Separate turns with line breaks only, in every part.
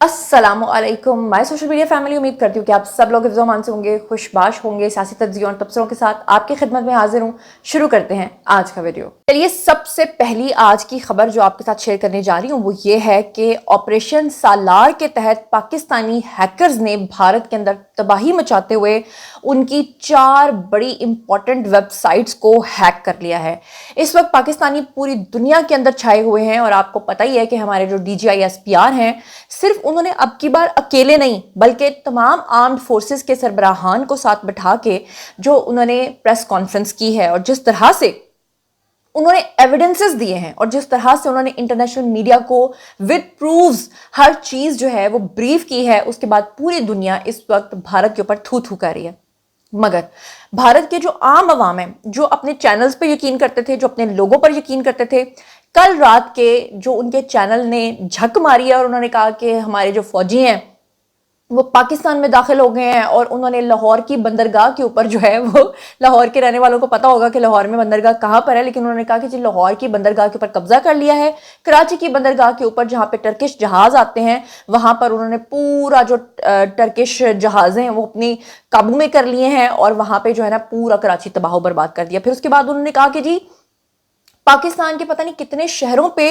अस्सलामुअलैकुम my social media family. उम्मीद करती हूँ कि आप सब लोग हिफ्ज़ अमान से होंगे, खुशबाश होंगे। सियासी तज्ज़ियों और तबसरों के साथ आपकी खिदमत में हाजिर हूँ। शुरू करते हैं आज का वीडियो। चलिए, सबसे पहली आज की खबर जो आपके साथ शेयर करने जा रही हूँ वो ये है कि ऑपरेशन सालार के तहत पाकिस्तानी हैकर्स ने भारत के अंदर तबाही मचाते हुए उनकी 4 बड़ी इंपॉर्टेंट वेबसाइट्स को हैक कर लिया है। इस वक्त पाकिस्तानी पूरी दुनिया के अंदर छाए हुए हैं और आपको पता ही है कि हमारे जो DGI-SPR हैं, सिर्फ उन्होंने अब की बार अकेले नहीं बल्कि तमाम आर्म्ड फोर्सेस के सरबराहान को साथ बिठा के जो उन्होंने प्रेस कॉन्फ्रेंस की है और जिस तरह से उन्होंने एविडेंसेस दिए हैं और जिस तरह से उन्होंने इंटरनेशनल मीडिया को विद प्रूफ्स हर चीज जो है वो ब्रीफ की है, उसके बाद पूरी दुनिया इस वक्त भारत के ऊपर थू थू कर रही है। मगर भारत के जो आम आवाम है, जो अपने चैनल्स पर यकीन करते थे, जो अपने लोगों पर यकीन करते थे, कल रात के जो उनके चैनल ने झक मारी है और उन्होंने कहा कि हमारे जो फौजी हैं वो पाकिस्तान में दाखिल हो गए हैं और उन्होंने लाहौर की बंदरगाह के ऊपर जो है वो, लाहौर के रहने वालों को पता होगा कि लाहौर में बंदरगाह कहाँ पर है, लेकिन उन्होंने कहा कि जी लाहौर की बंदरगाह के ऊपर कब्जा कर लिया है। कराची की बंदरगाह के ऊपर जहाँ पे टर्किश जहाज आते हैं वहां पर उन्होंने पूरा जो टर्किश जहाज हैं वो अपनी काबू में कर लिए हैं और वहां पे जो है ना पूरा कराची तबाह बर्बाद कर दिया। फिर उसके बाद उन्होंने कहा कि जी पाकिस्तान के पता नहीं कितने शहरों पे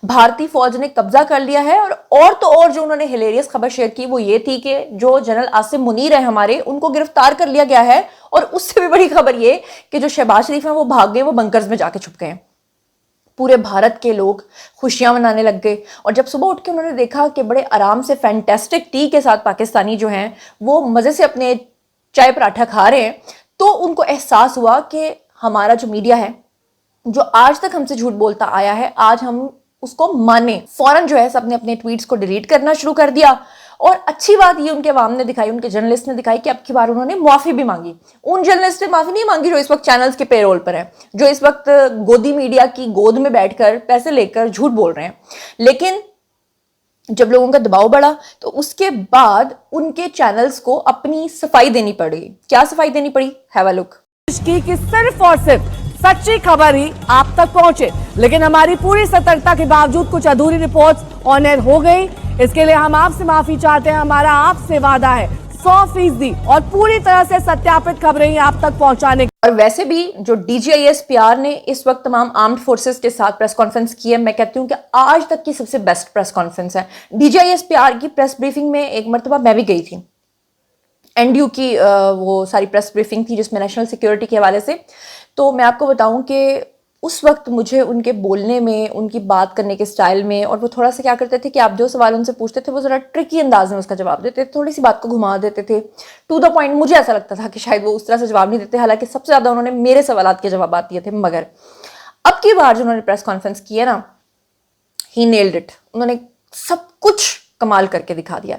भारतीय फौज ने कब्जा कर लिया है। और तो और जो उन्होंने हिलेरियस खबर शेयर की वो ये थी कि जो जनरल आसिम मुनीर है हमारे, उनको गिरफ्तार कर लिया गया है। और उससे भी बड़ी खबर ये कि जो शहबाज शरीफ हैं वो भाग गए, वो बंकर्स में जाके छुप गए। पूरे भारत के लोग खुशियां मनाने लग गए और जब सुबह उठ के उन्होंने देखा कि बड़े आराम से फैंटेस्टिक टी के साथ पाकिस्तानी जो हैं वो मजे से अपने चाय पराठा खा रहे हैं, तो उनको एहसास हुआ कि हमारा जो मीडिया है जो आज तक हमसे झूठ बोलता आया है, आज हम उसको माने। फौरन जो है सबने अपने ट्वीट्स को डिलीट करना शुरू कर दिया। और अच्छी बात ये उनके अवाम ने दिखाई, उनके जर्नलिस्ट ने दिखाई कि अब की बार उन्होंने माफी भी मांगी। उन जर्नलिस्ट ने माफी नहीं मांगी जो इस वक्त चैनल्स के पेरोल पर है, जो इस वक्त गोदी मीडिया की गोद में बैठकर पैसे लेकर झूठ बोल रहे हैं। लेकिन जब लोगों का दबाव बढ़ा तो उसके बाद उनके चैनल्स को अपनी सफाई देनी पड़ी। क्या सफाई देनी पड़ी? Have a look.
कि सिर्फ और सिर्फ सच्ची खबर ही आप तक पहुंचे, लेकिन हमारी पूरी सतर्कता के बावजूद कुछ अधूरी रिपोर्ट्स ऑन एयर हो गई। इसके लिए हम आपसे माफी चाहते हैं। हमारा आपसे वादा है 100% और पूरी तरह से सत्यापित खबरें ही आप तक पहुंचाने।
और वैसे भी जो DGI-SPR ने इस वक्त तमाम आर्म्ड फोर्सेस के साथ प्रेस कॉन्फ्रेंस की है, मैं कहती हूँ कि आज तक की सबसे बेस्ट प्रेस कॉन्फ्रेंस है। DGI-SPR की प्रेस ब्रीफिंग में एक मरतबा मैं भी गई थी। NDU की वो सारी प्रेस ब्रीफिंग थी जिसमें नेशनल सिक्योरिटी के हवाले से। तो मैं आपको बताऊं कि उस वक्त मुझे उनके बोलने में, उनकी बात करने के स्टाइल में, और वो थोड़ा सा क्या करते थे कि आप जो सवाल उनसे पूछते थे वो ज़रा ट्रिकी अंदाज में उसका जवाब देते थे, थोड़ी सी बात को घुमा देते थे, टू द पॉइंट। मुझे ऐसा लगता था कि शायद वो उस तरह से जवाब नहीं देते, हालांकि सबसे ज़्यादा उन्होंने मेरे सवालात के जवाब दिए थे। मगर अब की बार जो उन्होंने प्रेस कॉन्फ्रेंस की है ना, ही नेल्ड इट। उन्होंने सब कुछ कमाल करके दिखा दिया।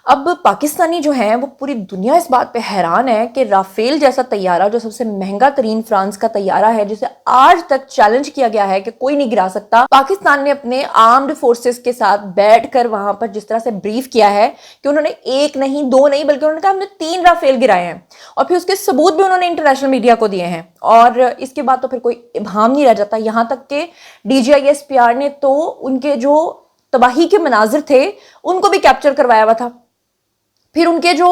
अब पाकिस्तानी जो हैं वो पूरी दुनिया इस बात पे हैरान है कि राफेल जैसा तैयारा, जो सबसे महंगा तरीन फ्रांस का तैयारा है, जिसे आज तक चैलेंज किया गया है कि कोई नहीं गिरा सकता, पाकिस्तान ने अपने आर्म्ड फोर्सेस के साथ बैठकर वहां पर जिस तरह से ब्रीफ किया है कि उन्होंने एक नहीं, दो नहीं, बल्कि उन्होंने कहा हमने 3 राफेल गिराए हैं। और फिर उसके सबूत भी उन्होंने इंटरनेशनल मीडिया को दिए हैं। और इसके बाद तो फिर कोई इबाम नहीं रह जाता। यहां तक कि DGI-SPR ने तो उनके जो तबाही के मनाजिर थे उनको भी कैप्चर करवाया हुआ था। फिर उनके जो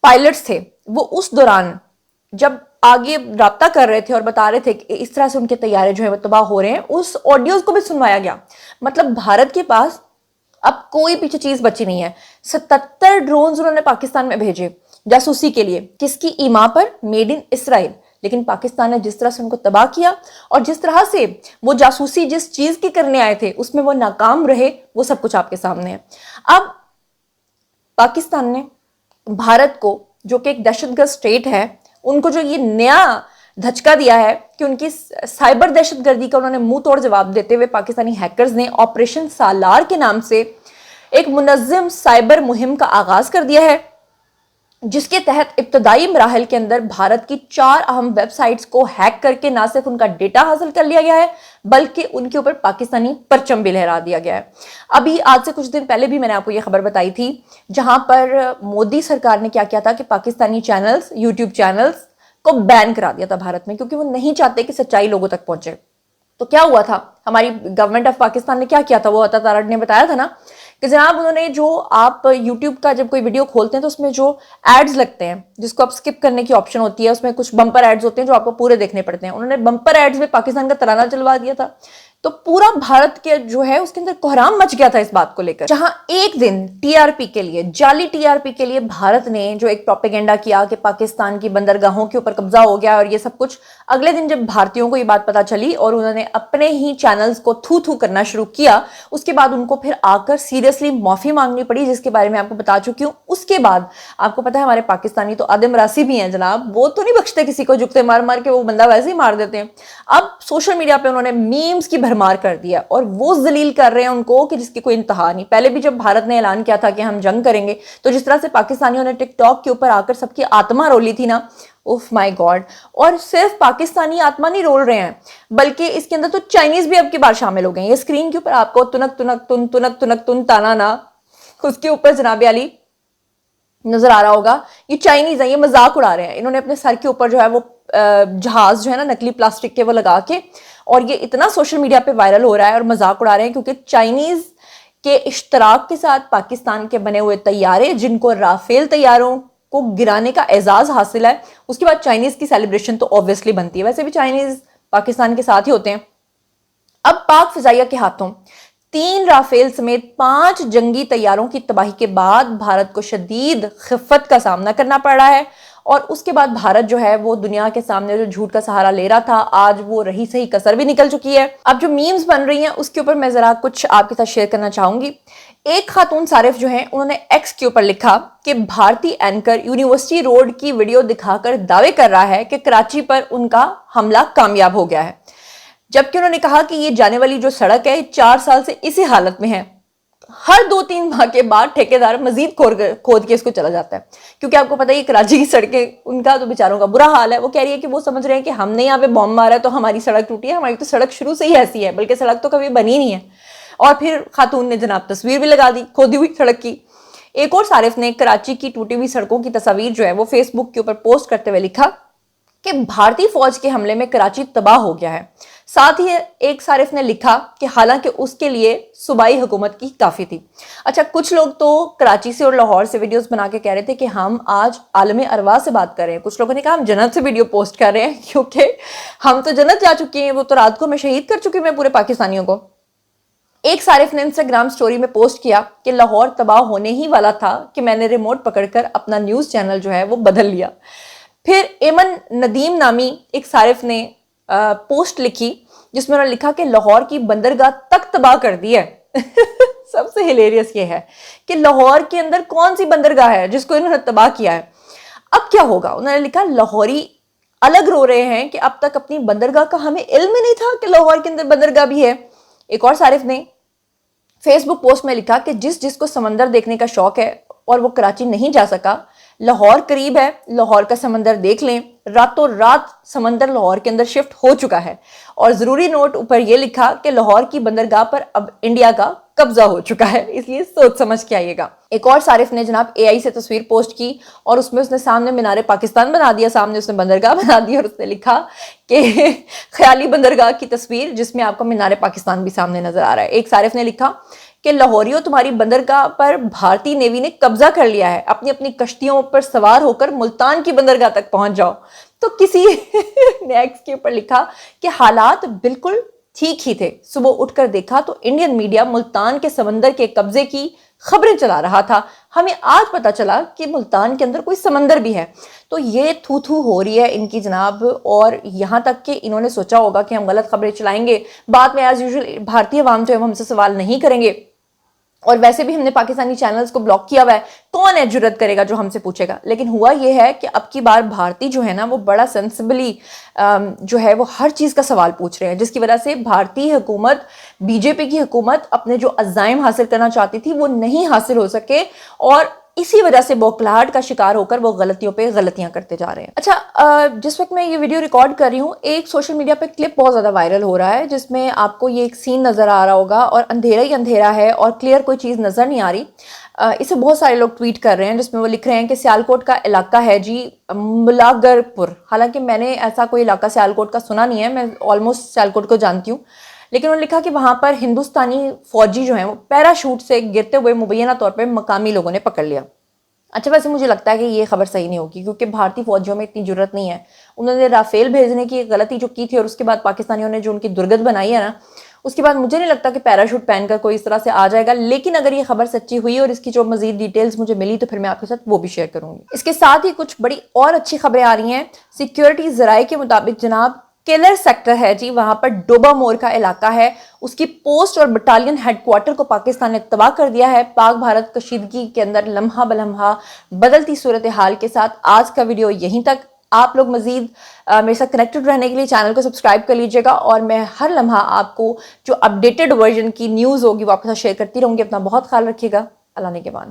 पायलट्स थे वो उस दौरान जब आगे राब्ता कर रहे थे और बता रहे थे कि इस तरह से उनके तैयारे जो है वो तबाह हो रहे हैं, उस ऑडियोज को भी सुनवाया गया। मतलब भारत के पास अब कोई पीछे चीज बची नहीं है। 77 ड्रोन्स उन्होंने पाकिस्तान में भेजे जासूसी के लिए। किसकी? ईमा पर, मेड इन इसराइल। लेकिन पाकिस्तान ने जिस तरह से उनको तबाह किया और जिस तरह से वो जासूसी जिस चीज की करने आए थे उसमें वो नाकाम रहे, वो सब कुछ आपके सामने है। अब पाकिस्तान ने भारत को, जो कि एक दहशतगर्द स्टेट है, उनको जो ये नया धचका दिया है कि उनकी साइबर दहशतगर्दी का उन्होंने मुंह तोड़ जवाब देते हुए पाकिस्तानी हैकर्स ने ऑपरेशन सालार के नाम से एक मुनज़्ज़म साइबर मुहिम का आगाज कर दिया है, जिसके तहत इब्तदाई मराहल के अंदर भारत की 4 अहम वेबसाइट्स को हैक करके ना सिर्फ उनका डेटा हासिल कर लिया गया है बल्कि उनके ऊपर पाकिस्तानी परचम भी लहरा दिया गया है। अभी आज से कुछ दिन पहले भी मैंने आपको यह खबर बताई थी, जहां पर मोदी सरकार ने क्या किया था कि पाकिस्तानी चैनल्स, यूट्यूब चैनल्स को बैन करा दिया था भारत में, क्योंकि वो नहीं चाहते कि सच्चाई लोगों तक पहुंचे। तो क्या हुआ था, हमारी गवर्नमेंट ऑफ पाकिस्तान ने क्या किया था, वो अता तारड़ ने बताया था ना कि जनाब उन्होंने जो आप यूट्यूब का जब कोई वीडियो खोलते हैं तो उसमें जो एड्स लगते हैं जिसको आप स्किप करने की ऑप्शन होती है, उसमें कुछ बम्पर एड्स होते हैं जो आपको पूरे देखने पड़ते हैं, उन्होंने बम्पर एड्स में पाकिस्तान का तराना चलवा दिया था। तो पूरा भारत के जो है उसके अंदर कोहराम मच गया था इस बात को लेकर। जहां एक दिन टीआरपी के लिए, जाली टीआरपी के लिए भारत ने जो एक प्रोपेगेंडा किया कि पाकिस्तान की बंदरगाहों के ऊपर कब्जा हो गया और ये सब कुछ, अगले दिन जब भारतीयों को ये बात पता चली और उन्होंने अपने ही चैनल्स को थू थू करना शुरू किया, उसके बाद उनको फिर आकर सीरियसली माफी मांगनी पड़ी, जिसके बारे में आपको बता चुकी हूं। उसके बाद आपको पता है हमारे पाकिस्तानी तो आदिम रासी भी हैं जनाब, वो तो नहीं बख्शते किसी को, जुगते मार मार के वो बंदा वैसे ही मार देते हैं। अब सोशल मीडिया पे उन्होंने मीम्स की भरमार कर दिया और वो जलील कर रहे हैं उनको कि जिसकी कोई इंतहा नहीं। पहले भी जब भारत ने ऐलान किया था कि हम जंग करेंगे, तो जिस तरह से पाकिस्तानियों ने टिकटॉक के ऊपर आकर सबकी आत्मा रोली थी ना, उफ माय गॉड। और सिर्फ पाकिस्तानी आत्मा नहीं रोल रहे हैं, बल्कि इसके अंदर तो चाइनीज भी अब की बार शामिल हो गए हैं। ये स्क्रीन के ऊपर आपको तुनक तुनक तुन तुनक तुनक तुन ताना ना, उसके ऊपर जनाब अली नजर आ रहा होगा, ये चाइनीज है, ये मजाक उड़ा रहे हैं। इन्होंने अपने सर के ऊपर जो है वो जहाज जो है ना नकली प्लास्टिक के वो लगा के, और ये इतना सोशल मीडिया पे वायरल हो रहा है और मजाक उड़ा रहे हैं क्योंकि चाइनीज के इश्तराक के साथ पाकिस्तान के बने हुए तैयारे, जिनको राफेल तैयारों को गिराने का एजाज हासिल है, उसके बाद चाइनीज की सेलिब्रेशन तो ऑब्वियसली बनती है। वैसे भी चाइनीज पाकिस्तान के साथ ही होते हैं। अब पाक फिजाइया के हाथों 3 राफेल समेत 5 जंगी तैयारों की तबाही के बाद भारत को शदीद खिफ़त का सामना करना पड़ रहा है। और उसके बाद भारत जो है वो दुनिया के सामने जो झूठ का सहारा ले रहा था, आज वो रही सही कसर भी निकल चुकी है। अब जो मीम्स बन रही हैं उसके ऊपर मैं जरा कुछ आपके साथ शेयर करना चाहूंगी। एक खातून सारिफ जो है उन्होंने एक्स के ऊपर लिखा कि भारतीय एंकर यूनिवर्सिटी रोड की वीडियो दिखाकर दावे कर रहा है कि कराची पर उनका हमला कामयाब हो गया है, जबकि उन्होंने कहा कि ये जाने वाली जो सड़क है 4 साल से इसी हालत में है। हर 2-3 माह के बाद ठेकेदार मजीद खोद के इसको चला जाता है, क्योंकि आपको पता है ये कराची की सड़कें, उनका तो बेचारों का बुरा हाल है। वो कह रही है कि वो समझ रहे हैं कि हमने यहाँ पे बॉम्ब मारा है तो हमारी सड़क टूटी है, हमारी तो सड़क शुरू से ही ऐसी है, बल्कि सड़क तो कभी बनी नहीं है। और फिर खातून ने जनाब तस्वीर भी लगा दी खोदी हुई सड़क की। एक और सारिफ ने कराची की टूटी हुई सड़कों की तस्वीर जो है वो फेसबुक के ऊपर पोस्ट करते हुए लिखा कि भारतीय फौज के हमले में कराची तबाह हो गया है। साथ ही एक सारिफ ने लिखा कि हालांकि उसके लिए सूबाई हुकूमत की काफी थी। अच्छा, कुछ लोग तो कराची से और लाहौर से वीडियोस बना के कह रहे थे कि हम आज आलम अरवा से बात कर रहे हैं। कुछ लोगों ने कहा हम जन्नत से वीडियो पोस्ट कर रहे हैं, क्योंकि हम तो जन्नत जा चुके हैं, वो तो रात को मैं शहीद कर चुकी हूँ पूरे पाकिस्तानियों को। एक सारिफ ने इंस्टाग्राम स्टोरी में पोस्ट किया कि लाहौर तबाह होने ही वाला था कि मैंने रिमोट पकड़कर अपना न्यूज चैनल जो है वो बदल लिया। फिर एमन नदीम नामी एक सारिफ ने पोस्ट लिखी जिसमें उन्होंने लिखा कि लाहौर की बंदरगाह तक तबाह कर दी है। सबसे हिलेरियस ये है कि लाहौर के अंदर कौन सी बंदरगाह है जिसको इन्होंने तबाह किया है। अब क्या होगा? उन्होंने लिखा लाहौरी अलग रो रहे हैं कि अब तक अपनी बंदरगाह का हमें इल्म ही नहीं था कि लाहौर के अंदर बंदरगाह भी है। एक और सारिफ ने फेसबुक पोस्ट में लिखा कि जिसको समंदर देखने का शौक है और वो कराची नहीं जा सका, लाहौर करीब है, लाहौर का समंदर देख लें। रातों रात समंदर लाहौर के अंदर शिफ्ट हो चुका है। और जरूरी नोट ऊपर ये लिखा कि लाहौर की बंदरगाह पर अब इंडिया का कब्जा हो चुका है, इसलिए सोच समझ के आइएगा। एक और सारिफ ने जनाब एआई से तस्वीर पोस्ट की और उसमें उसने सामने मीनारे पाकिस्तान बना दिया, सामने उसने बंदरगाह बना दी और उसने लिखा कि ख्याली बंदरगाह की तस्वीर जिसमें आपको मीनारे पाकिस्तान भी सामने नजर आ रहा है। एक सारिफ ने लिखा कि लाहौरियों तुम्हारी बंदरगाह पर भारतीय नेवी ने कब्जा कर लिया है, अपनी अपनी कश्तियों पर सवार होकर मुल्तान की बंदरगाह तक पहुंच जाओ। तो किसी ने एक्स के ऊपर लिखा कि हालात बिल्कुल ठीक ही थे, सुबह उठकर देखा तो इंडियन मीडिया मुल्तान के समंदर के कब्जे की खबरें चला रहा था, हमें आज पता चला कि मुल्तान के अंदर कोई समंदर भी है। तो ये थू थू हो रही है इनकी जनाब, और यहाँ तक कि इन्होंने सोचा होगा कि हम गलत खबरें चलाएंगे, बाद में एज यूजुअल भारतीय अवाम जो है हमसे सवाल नहीं करेंगे। और वैसे भी हमने पाकिस्तानी चैनल्स को ब्लॉक किया हुआ है, कौन है जुर्रत करेगा जो हमसे पूछेगा। लेकिन हुआ यह है कि अब की बार भारतीय जो है ना वो बड़ा सेंसिबली जो है वो हर चीज़ का सवाल पूछ रहे हैं, जिसकी वजह से भारतीय हुकूमत, बीजेपी की हुकूमत अपने जो अज़ाइम हासिल करना चाहती थी वो नहीं हासिल हो सके, और इसी वजह से बौखलाहट का शिकार होकर वो गलतियों पे गलतियां करते जा रहे हैं। अच्छा, जिस वक्त मैं ये वीडियो रिकॉर्ड कर रही हूँ, एक सोशल मीडिया पे क्लिप बहुत ज़्यादा वायरल हो रहा है जिसमें आपको ये एक सीन नज़र आ रहा होगा और अंधेरा ही अंधेरा है और क्लियर कोई चीज़ नज़र नहीं आ रही। इसे बहुत सारे लोग ट्वीट कर रहे हैं जिसमें वो लिख रहे हैं कि सियालकोट का इलाका है जी मुलागरपुर। हालांकि मैंने ऐसा कोई इलाका सियालकोट का सुना नहीं है, मैं ऑलमोस्ट सियालकोट को जानती हूँ, लेकिन उन्होंने लिखा कि वहां पर हिंदुस्तानी फौजी जो हैं वो पैराशूट से गिरते हुए मुबैना तौर पर मकामी लोगों ने पकड़ लिया। अच्छा, वैसे मुझे लगता है कि ये खबर सही नहीं होगी, क्योंकि भारतीय फौजियों में इतनी जरूरत नहीं है। उन्होंने राफेल भेजने की गलती जो की थी और उसके बाद पाकिस्तानियों ने जो उनकी दुर्गत बनाई है ना, उसके बाद मुझे नहीं लगता कि पैराशूट पहनकर कोई इस तरह से आ जाएगा। लेकिन अगर ये खबर सच्ची हुई और इसकी जो मजीद डिटेल्स मुझे मिली तो फिर मैं आपके साथ वो भी शेयर करूंगी। इसके साथ ही कुछ बड़ी और अच्छी खबरें आ रही हैं। सिक्योरिटी जराये के मुताबिक जनाब केलर सेक्टर है जी, वहां पर डोबा मोर का इलाका है, उसकी पोस्ट और बटालियन हेडक्वार्टर को पाकिस्तान ने तबाह कर दिया है। पाक भारत कशीदगी के अंदर लम्हा बलम्हा बदलती सूरत हाल के साथ आज का वीडियो यहीं तक। आप लोग मजीद मेरे साथ कनेक्टेड रहने के लिए चैनल को सब्सक्राइब कर लीजिएगा और मैं हर लम्हा आपको जो अपडेटेड वर्जन की न्यूज़ होगी वो आपके साथ शेयर करती रहूंगी। अपना बहुत ख्याल रखिएगा। अल्लाह ने के बाद।